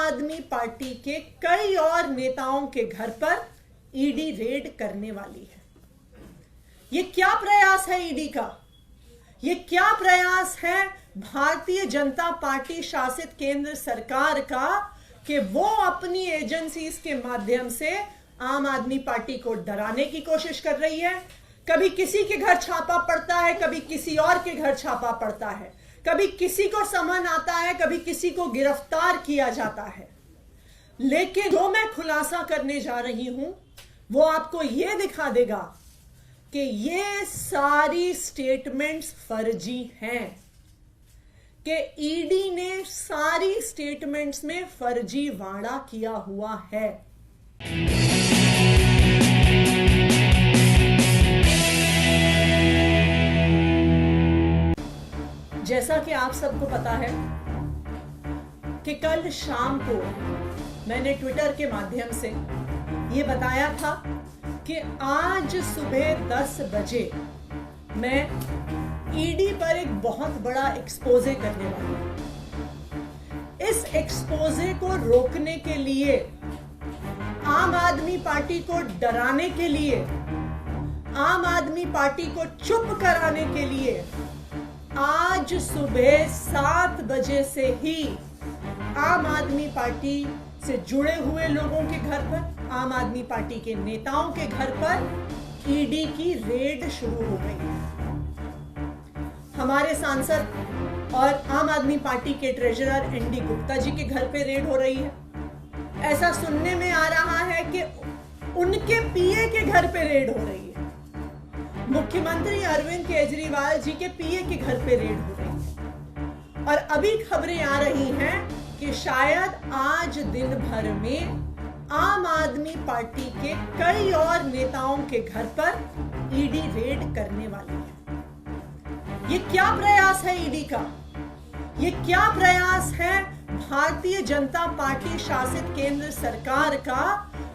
आदमी पार्टी के कई और नेताओं के घर पर ईडी रेड करने वाली है। ये क्या प्रयास है ईडी का? ये क्या प्रयास है भारतीय जनता पार्टी शासित केंद्र सरकार का कि वो अपनी एजेंसीज के माध्यम से आम आदमी पार्टी को डराने की कोशिश कर रही है। कभी किसी के घर छापा पड़ता है, कभी किसी और के घर छापा पड़ता है, कभी किसी को समन आता है, कभी किसी को गिरफ्तार किया जाता है। लेकिन जो मैं खुलासा करने जा रही हूं वो आपको यह दिखा देगा कि ये सारी स्टेटमेंट्स फर्जी हैं, कि ईडी ने सारी स्टेटमेंट्स में फर्जीवाड़ा किया हुआ है। जैसा कि आप सबको पता है कि कल शाम को मैंने ट्विटर के माध्यम से यह बताया था कि आज सुबह 10 बजे मैं ईडी पर एक बहुत बड़ा एक्सपोजे करने वाली हूं। इस एक्सपोजे को रोकने के लिए, आम आदमी पार्टी को डराने के लिए, आम आदमी पार्टी को चुप कराने के लिए आज सुबह 7 बजे से ही आम आदमी पार्टी से जुड़े हुए लोगों के घर पर, आम आदमी पार्टी के नेताओं के घर पर ईडी की रेड शुरू हो गई है। हमारे सांसद और आम आदमी पार्टी के ट्रेजरर एनडी गुप्ता जी के घर पे रेड हो रही है। ऐसा सुनने में आ रहा है कि उनके पीए के घर पे रेड हो रही है। मुख्यमंत्री अरविंद केजरीवाल जी के पीए के घर पे रेड हो रही है। और अभी खबरें आ रही हैं कि शायद आज दिन भर में आम आदमी पार्टी के कई और नेताओं के घर पर ईडी रेड करने वाली है। ये क्या प्रयास है ईडी का? ये क्या प्रयास है भारतीय जनता पार्टी शासित केंद्र सरकार का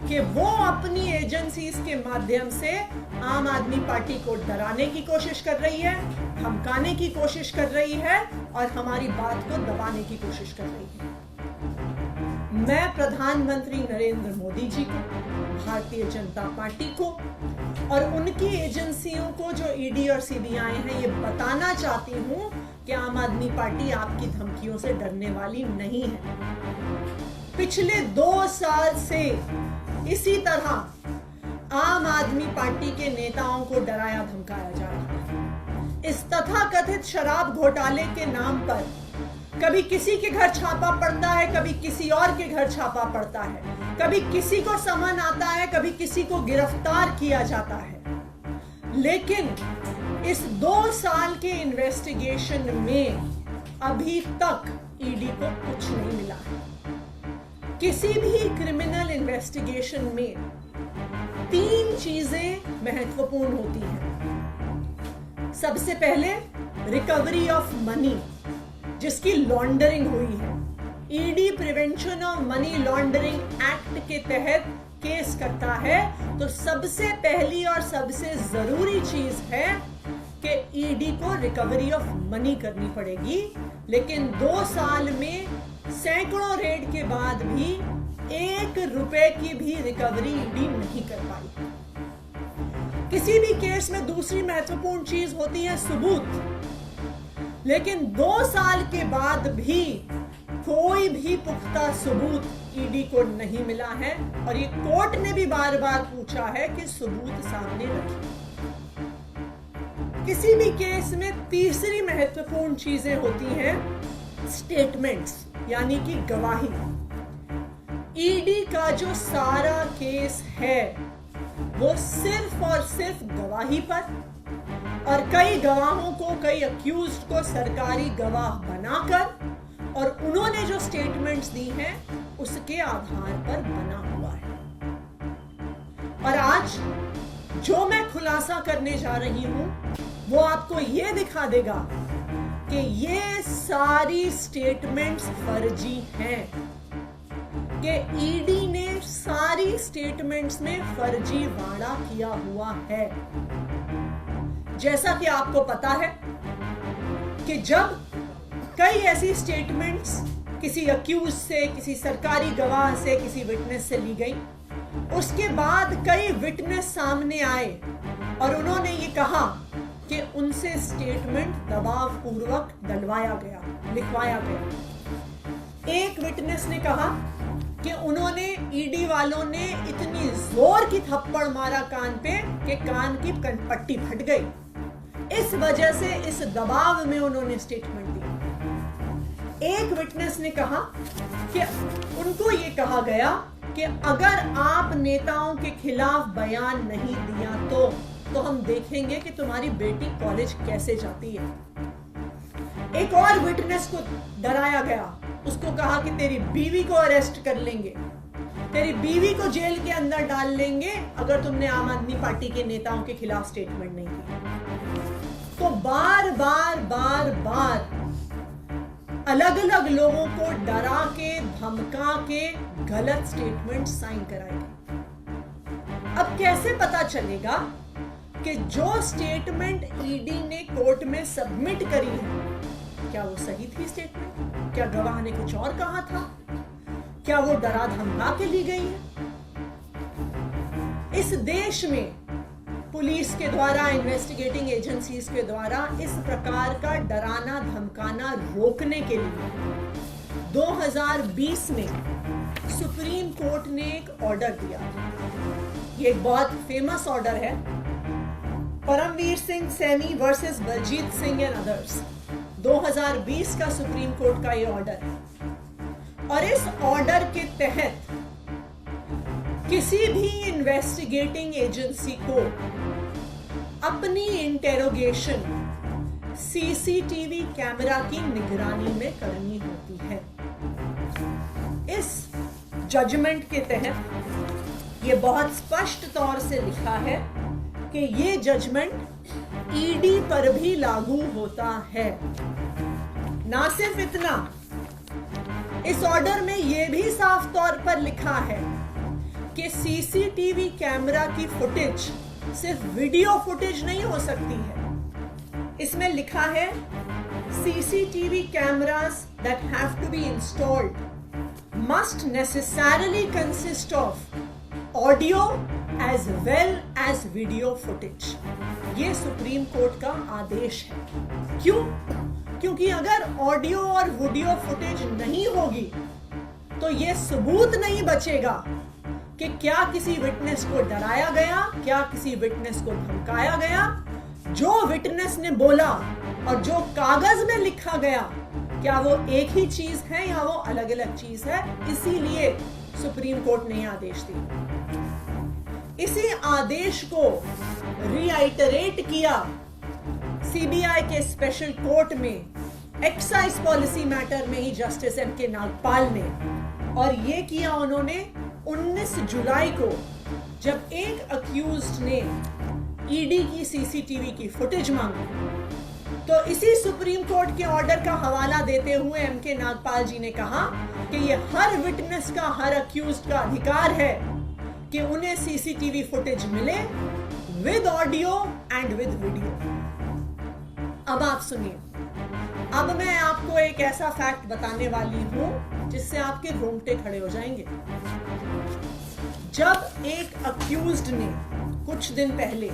कि वो अपनी एजेंसीज के माध्यम से आम आदमी पार्टी को डराने की कोशिश कर रही है, धमकाने की कोशिश कर रही है और हमारी बात को दबाने की कोशिश कर रही है। मैं प्रधानमंत्री नरेंद्र मोदी जी को, भारतीय जनता पार्टी को और उनकी एजेंसियों को जो ईडी और सीबीआई हैं, ये बताना चाहती हूं कि आम आदमी पार्टी आपकी धमकियों से डरने वाली नहीं है। पिछले 2 साल से इसी तरह आम आदमी पार्टी के नेताओं को डराया धमकाया जा रहा है। इस तथाकथित शराब घोटाले के नाम पर कभी किसी के घर छापा पड़ता है, कभी किसी और के घर छापा पड़ता है, कभी किसी को समन आता है, कभी किसी को गिरफ्तार किया जाता है। लेकिन इस 2 साल के इन्वेस्टिगेशन में अभी तक ईडी को कुछ नहीं मिला है। किसी भी क्रिमिनल इन्वेस्टिगेशन में 3 चीजें महत्वपूर्ण होती हैं। सबसे पहले रिकवरी ऑफ मनी, जिसकी लॉन्ड्रिंग हुई है। ED prevention of money laundering act के तहत केस करता है तो सबसे पहली और सबसे जरूरी चीज है कि ईडी को रिकवरी ऑफ मनी करनी पड़ेगी। लेकिन 2 साल में सैकड़ों रेड के बाद भी 1 रुपए की भी रिकवरी ईडी नहीं कर पाई। किसी भी केस में दूसरी महत्वपूर्ण चीज होती है सबूत। लेकिन 2 साल के बाद भी कोई भी पुख्ता सबूत ईडी को नहीं मिला है और ये कोर्ट ने भी बार बार पूछा है कि सबूत सामने रखिए। किसी भी केस में तीसरी महत्वपूर्ण चीजें होती हैं स्टेटमेंट्स, यानी कि गवाही। ईडी का जो सारा केस है वो सिर्फ और सिर्फ गवाही पर और कई गवाहों को, कई अक्यूज्ड को सरकारी गवाह बनाकर और उन्होंने जो स्टेटमेंट्स दी हैं उसके आधार पर बना हुआ है। और आज जो मैं खुलासा करने जा रही हूं वो आपको यह दिखा देगा कि ये सारी स्टेटमेंट्स फर्जी हैं, कि ईडी ने सारी स्टेटमेंट्स में फर्जीवाड़ा किया हुआ है। जैसा कि आपको पता है कि जब कई ऐसी स्टेटमेंट्स किसी अक्यूज से, किसी सरकारी गवाह से, किसी विटनेस से ली गई। उसके बाद कई विटनेस सामने आए और उन्होंने ये कहा कि उनसे स्टेटमेंट दबाव पूर्वक डलवाया गया, लिखवाया गया। एक विटनेस ने कहा कि उन्होंने ईडी वालों ने इतनी जोर की थप्पड़ मारा कान पे कि कान की पट्टी फट गई। इस वजह से इस दबाव में उन्होंने स्टेटमेंट दी। एक विटनेस ने कहा कि उनको यह कहा गया कि अगर आप नेताओं के खिलाफ बयान नहीं दिया तो हम देखेंगे कि तुम्हारी बेटी कॉलेज कैसे जाती है। एक और विटनेस को डराया गया, उसको कहा कि तेरी बीवी को अरेस्ट कर लेंगे, तेरी बीवी को जेल के अंदर डाल लेंगे अगर तुमने आम आदमी पार्टी के नेताओं के खिलाफ स्टेटमेंट नहीं दी। तो बार बार अलग अलग लोगों को डरा के, धमका के गलत स्टेटमेंट साइन कराए गए। अब कैसे पता चलेगा कि जो स्टेटमेंट ईडी ने कोर्ट में सबमिट करी है क्या वो सही थी स्टेटमेंट? क्या गवाह ने कुछ और कहा था? क्या वो डरा धमका के ली गई है? इस देश में पुलिस के द्वारा, इन्वेस्टिगेटिंग एजेंसीज के द्वारा इस प्रकार का डराना धमकाना रोकने के लिए 2020 में सुप्रीम कोर्ट ने एक ऑर्डर दिया। ये एक बहुत फेमस ऑर्डर है, Paramvir Singh Saini versus Baljit Singh and others. 2020 का सुप्रीम कोर्ट का ये ऑर्डर है और इस ऑर्डर के तहत किसी भी इन्वेस्टिगेटिंग एजेंसी को अपनी इंटेरोगेशन सीसीटीवी कैमरा की निगरानी में करनी होती है। इस जजमेंट के तहत ये बहुत स्पष्ट तौर से लिखा है कि ये जजमेंट ईडी पर भी लागू होता है। ना सिर्फ इतना, इस ऑर्डर में यह भी साफ तौर पर लिखा है कि सीसीटीवी कैमरा की फुटेज सिर्फ वीडियो फुटेज नहीं हो सकती है। इसमें लिखा है CCTV cameras that have to be installed must necessarily consist of audio as well as video footage. ये सुप्रीम कोर्ट का आदेश है। क्यों? क्योंकि अगर ऑडियो और वीडियो फुटेज नहीं होगी तो यह सबूत नहीं बचेगा कि क्या किसी विटनेस को डराया गया, क्या किसी विटनेस को धमकाया गया। जो विटनेस ने बोला और जो कागज में लिखा गया क्या वो एक ही चीज है या वो अलग अलग चीज है। इसीलिए सुप्रीम कोर्ट ने यह आदेश दिया। इसी आदेश को रीआइटरेट किया सीबीआई के स्पेशल कोर्ट में एक्साइज पॉलिसी मैटर में ही जस्टिस एमके नागपाल ने, और ये किया उन्होंने 19 जुलाई को, जब एक अक्यूज्ड ने ईडी की सीसीटीवी की फुटेज मांगी। तो इसी सुप्रीम कोर्ट के ऑर्डर का हवाला देते हुए एमके नागपाल जी ने कहा कि ये हर विटनेस का, हर अक्यूज्ड का अधिकार है कि उन्हें सीसीटीवी फुटेज मिले with audio and with video. अब आप सुनिए, अब मैं आपको एक ऐसा फैक्ट बताने वाली हूं जिससे आपके रोंगटे खड़े हो जाएंगे। जब एक अक्यूज्ड ने कुछ दिन पहले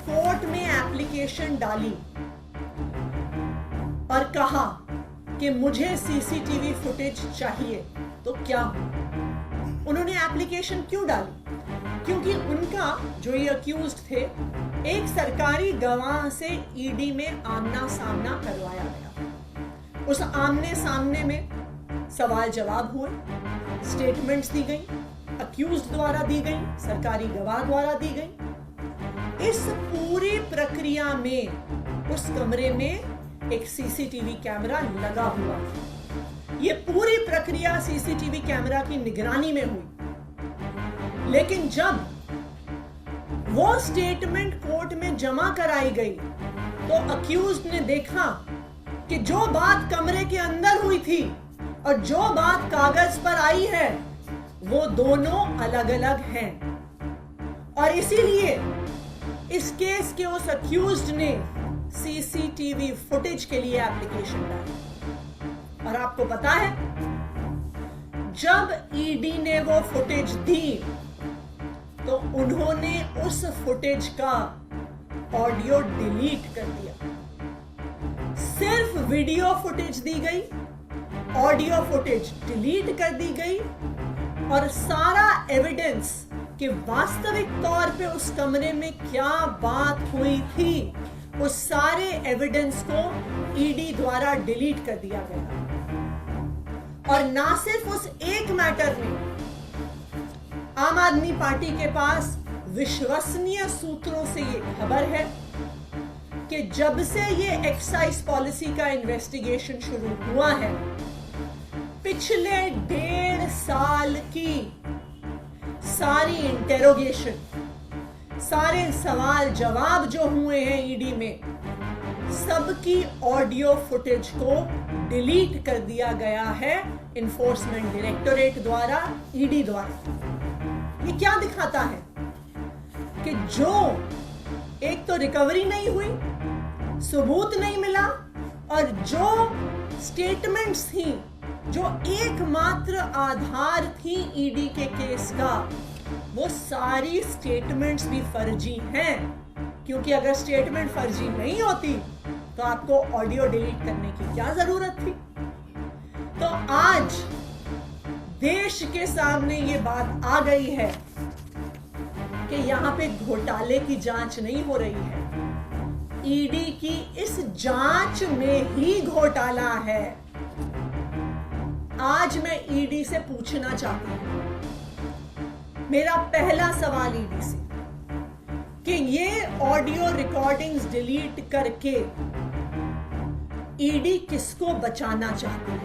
कोर्ट में एप्लीकेशन डाली और कहा कि मुझे सीसीटीवी फुटेज चाहिए, तो क्या उन्होंने एप्लीकेशन क्यों डाली? क्योंकि उनका, जो ये अक्यूज्ड थे, एक सरकारी गवाह से ईडी में आमना सामना करवाया गया। उस आमने सामने में सवाल जवाब हुए, स्टेटमेंट्स दी गई, अक्यूज्ड द्वारा दी गई, सरकारी गवाह द्वारा दी गई। इस पूरी प्रक्रिया में उस कमरे में एक सीसीटीवी कैमरा लगा हुआ। ये पूरी प्रक्रिया सीसीटीवी कैमरा की निगरानी में हुई। लेकिन जब वो स्टेटमेंट कोर्ट में जमा कराई गई तो अक्यूज्ड ने देखा कि जो बात कमरे के अंदर हुई थी और जो बात कागज पर आई है वो दोनों अलग अलग हैं। और इसीलिए इस केस के उस अक्यूज्ड ने सीसीटीवी फुटेज के लिए एप्लीकेशन डाली। और आपको पता है, जब ईडी ने वो फुटेज दी तो उन्होंने उस फुटेज का ऑडियो डिलीट कर दिया। सिर्फ वीडियो फुटेज दी गई, ऑडियो फुटेज डिलीट कर दी गई और सारा एविडेंस कि वास्तविक तौर पे उस कमरे में क्या बात हुई थी, उस सारे एविडेंस को ईडी द्वारा डिलीट कर दिया गया। और ना सिर्फ उस एक मैटर में, आम आदमी पार्टी के पास विश्वसनीय सूत्रों से ये खबर है कि जब से ये एक्साइज पॉलिसी का इन्वेस्टिगेशन शुरू हुआ है, पिछले 1.5 साल की सारी इंटेरोगेशन, सारे सवाल जवाब जो हुए हैं ईडी में, सबकी ऑडियो फुटेज को डिलीट कर दिया गया है इन्फोर्समेंट डायरेक्टोरेट द्वारा, ईडी द्वारा। ये क्या दिखाता है कि जो एक तो रिकवरी नहीं हुई, सबूत नहीं मिला, और जो स्टेटमेंट्स थी, जो एकमात्र आधार थी ईडी के केस का, वो सारी स्टेटमेंट्स भी फर्जी हैं। क्योंकि अगर स्टेटमेंट फर्जी नहीं होती तो आपको ऑडियो डिलीट करने की क्या जरूरत थी। तो आज देश के सामने ये बात आ गई है कि यहां पे घोटाले की जांच नहीं हो रही है, ईडी की इस जांच में ही घोटाला है। आज मैं ईडी से पूछना चाहती हूं, मेरा पहला सवाल ईडी से, कि ये ऑडियो रिकॉर्डिंग्स डिलीट करके ईडी किसको बचाना चाहती है?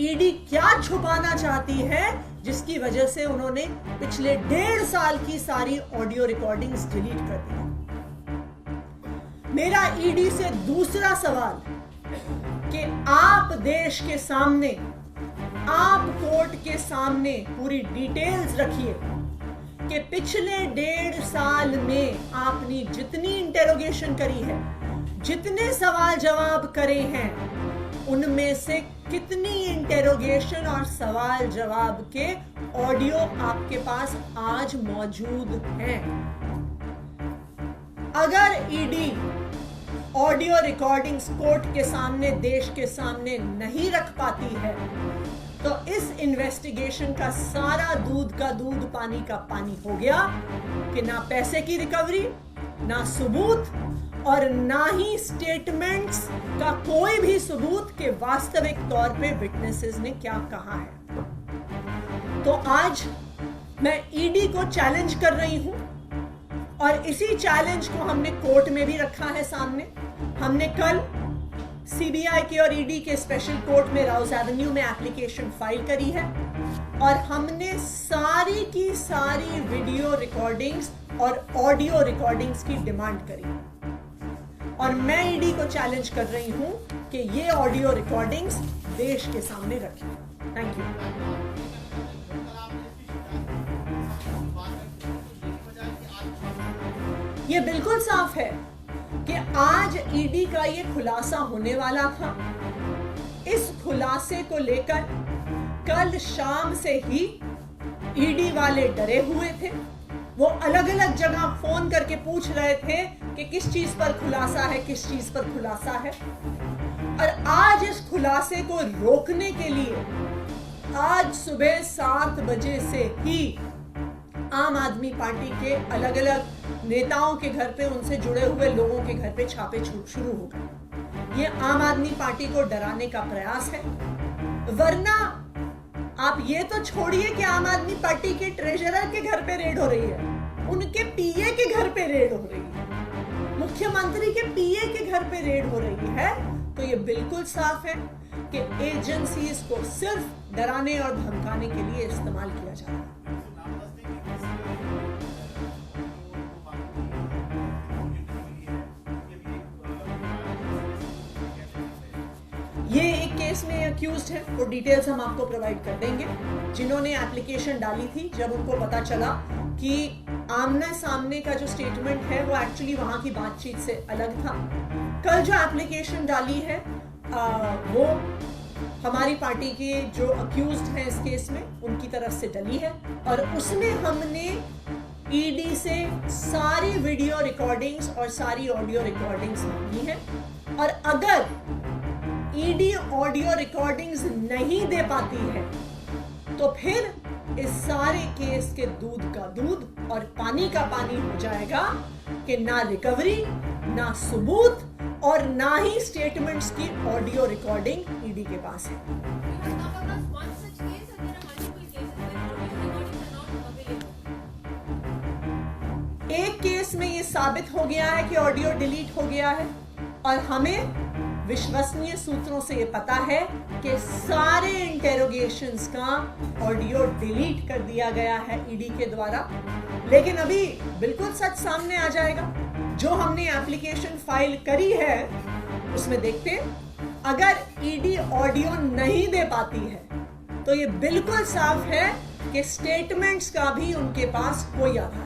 ईडी क्या छुपाना चाहती है जिसकी वजह से उन्होंने पिछले 1.5 साल की सारी ऑडियो रिकॉर्डिंग्स डिलीट कर दी? मेरा ईडी से दूसरा सवाल कि आप देश के सामने, आप कोर्ट के सामने पूरी डिटेल्स रखिए कि पिछले 1.5 साल में आपने जितनी इंटेरोगेशन करी है, जितने सवाल जवाब करे हैं, उनमें से कितनी इंटेरोगेशन और सवाल जवाब के ऑडियो आपके पास आज मौजूद हैं। अगर ईडी ऑडियो रिकॉर्डिंग्स कोर्ट के सामने, देश के सामने नहीं रख पाती है, तो इस इन्वेस्टिगेशन का सारा दूध का दूध, पानी का पानी हो गया कि ना पैसे की रिकवरी, ना सबूत, और ना ही स्टेटमेंट्स का कोई भी सबूत कि वास्तविक तौर पे विटनेसेस ने क्या कहा है। तो आज मैं ईडी को चैलेंज कर रही हूं, और इसी चैलेंज को हमने कोर्ट में भी रखा है सामने। हमने कल सीबीआई के और ईडी के स्पेशल कोर्ट में राउस एवेन्यू में एप्लीकेशन फाइल करी है, और हमने सारी की सारी वीडियो रिकॉर्डिंग्स और ऑडियो रिकॉर्डिंग्स की डिमांड करी। और मैं ईडी को चैलेंज कर रही हूं कि ये ऑडियो रिकॉर्डिंग्स देश के सामने रखें। Thank you. ये बिल्कुल साफ है कि आज ईडी का ये खुलासा होने वाला था। इस खुलासे को लेकर कल शाम से ही ईडी वाले डरे हुए थे। वो अलग अलग जगह फोन करके पूछ रहे थे कि किस चीज पर खुलासा है, किस चीज पर खुलासा है। और आज इस खुलासे को रोकने के लिए आज सुबह 7 बजे से ही आम आदमी पार्टी के अलग अलग नेताओं के घर पे, उनसे जुड़े हुए लोगों के घर पे छापे शुरू हो गए। ये आम आदमी पार्टी को डराने का प्रयास है। वरना आप ये तो छोड़िए कि आम आदमी पार्टी के ट्रेजरर के घर पे रेड हो रही है, उनके पीए के घर पे रेड हो रही है, मुख्यमंत्री के पीए के घर पे रेड हो रही है। तो ये बिल्कुल साफ है कि एजेंसीज को सिर्फ डराने और धमकाने के लिए इस्तेमाल किया जा रहा है। ये एक केस में अक्यूज्ड है, वो डिटेल्स हम आपको प्रोवाइड कर देंगे। जिन्होंने एप्लीकेशन डाली थी, जब उनको पता चला कि आमने सामने का जो स्टेटमेंट है वो एक्चुअली वहां की बातचीत से अलग था। कल जो एप्लीकेशन डाली है वो हमारी पार्टी के जो अक्यूज्ड हैं इस केस में उनकी तरफ से डली है और उसमें हमने ईडी से सारी वीडियो रिकॉर्डिंग्स और सारी ऑडियो रिकॉर्डिंग्स मांगी है और अगर ईडी ऑडियो रिकॉर्डिंग्स नहीं दे पाती है तो फिर इस सारे केस के दूध का दूध और पानी का पानी हो जाएगा कि ना रिकवरी, ना सबूत और ना ही स्टेटमेंट्स की ऑडियो रिकॉर्डिंग ईडी के पास है। एक केस में यह साबित हो गया है कि ऑडियो डिलीट हो गया है और हमें विश्वसनीय सूत्रों से यह पता है कि सारे इंटेरोगेशंस का ऑडियो डिलीट कर दिया गया है ईडी के द्वारा। लेकिन अभी बिल्कुल सच सामने आ जाएगा। जो हमने एप्लीकेशन फाइल करी है उसमें देखते हैं, अगर ईडी ऑडियो नहीं दे पाती है तो ये बिल्कुल साफ है कि स्टेटमेंट्स का भी उनके पास कोई आधार